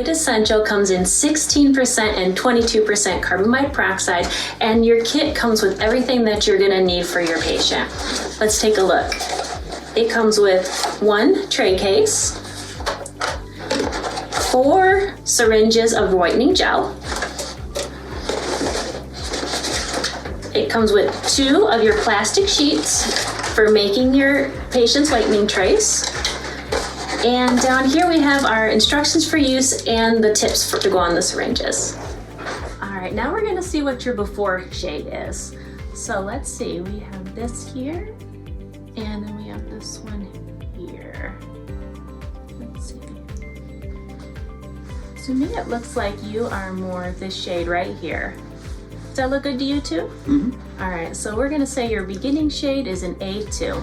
Wīt Essential comes in 16% and 22% carbamide peroxide, and your kit comes with everything that you're gonna need for your patient. Let's take a look. It comes with 1 tray case, 4 syringes of whitening gel. It comes with 2 of your plastic sheets for making your patient's whitening trays. And down here we have our instructions for use and the tips to go on the syringes. All right, now we're gonna see what your before shade is. So let's see, we have this here, and then we have this one here. Let's see. To me, it looks like you are more this shade right here. Does that look good to you too? Mm-hmm. All right, so we're gonna say your beginning shade is an A2.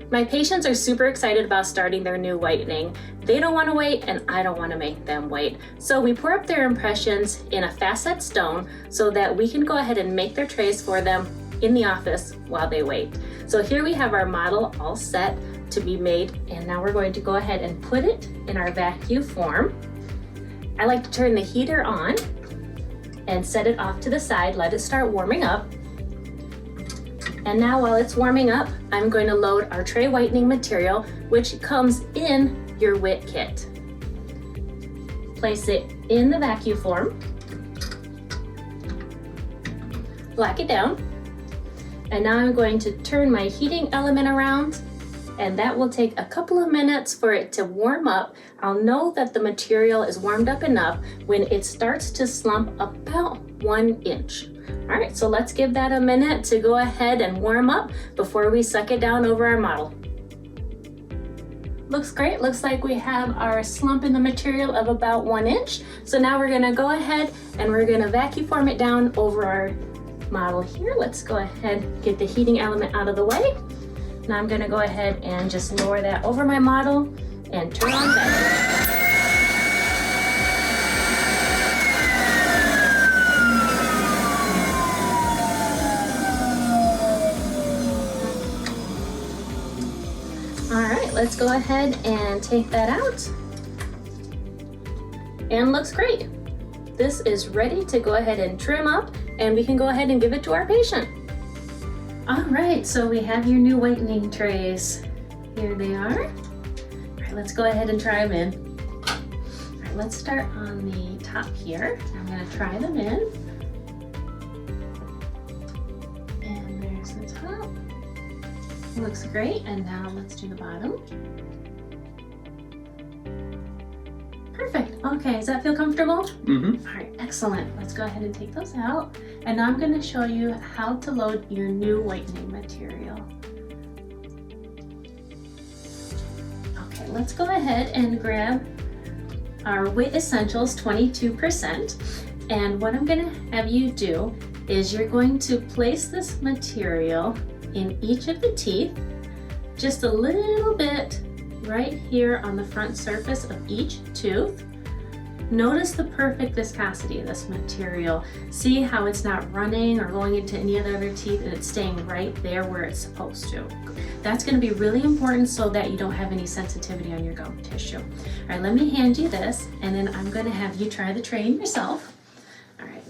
My patients are super excited about starting their new whitening. They don't want to wait, and I don't want to make them wait. So we pour up their impressions in a fast set stone so that we can go ahead and make their trays for them in the office while they wait. So here we have our model all set to be made, and now we're going to go ahead and put it in our vacuum form. I like to turn the heater on and set it off to the side, let it start warming up. And now while it's warming up, I'm going to load our tray whitening material, which comes in your Wīt kit. Place it in the vacuum form. Lock it down. And now I'm going to turn my heating element around, and that will take a couple of minutes for it to warm up. I'll know that the material is warmed up enough when it starts to slump about 1 inch. All right, so let's give that a minute to go ahead and warm up before we suck it down over our model. Looks great. Looks like we have our slump in the material of about 1 inch. So now we're gonna go ahead and we're gonna vacuum form it down over our model here. Let's go ahead and get the heating element out of the way. Now I'm gonna go ahead and just lower that over my model and turn on vacuum. All right, let's go ahead and take that out. And looks great. This is ready to go ahead and trim up, and we can go ahead and give it to our patient. All right, so we have your new whitening trays. Here they are. All right, let's go ahead and try them in. All right, let's start on the top here. I'm gonna try them in. And there's the top. Looks great, and now let's do the bottom. Perfect. Okay, does that feel comfortable? Mm-hmm. All right, excellent. Let's go ahead and take those out. And now I'm going to show you how to load your new whitening material. Okay, let's go ahead and grab our Wīt Essentials 22%. And what I'm going to have you do is you're going to place this material in each of the teeth, just a little bit right here on the front surface of each tooth. Notice the perfect viscosity of this material. See how it's not running or going into any of the other teeth, and it's staying right there where it's supposed to. That's going to be really important so that you don't have any sensitivity on your gum tissue. All right, let me hand you this, and then I'm going to have you try the tray yourself. All right,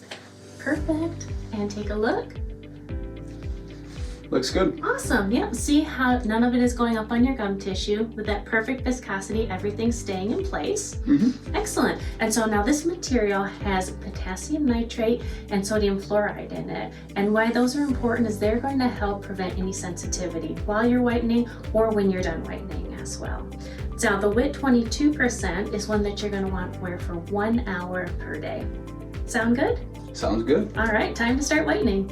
perfect. And take a look. Looks good. Awesome. Yep. See how none of it is going up on your gum tissue with that perfect viscosity, everything's staying in place. Mm-hmm. Excellent. And so now this material has potassium nitrate and sodium fluoride in it. And why those are important is they're going to help prevent any sensitivity while you're whitening or when you're done whitening as well. Now the Wīt 22% is one that you're going to want to wear for 1 hour per day. Sound good? Sounds good. All right, time to start whitening.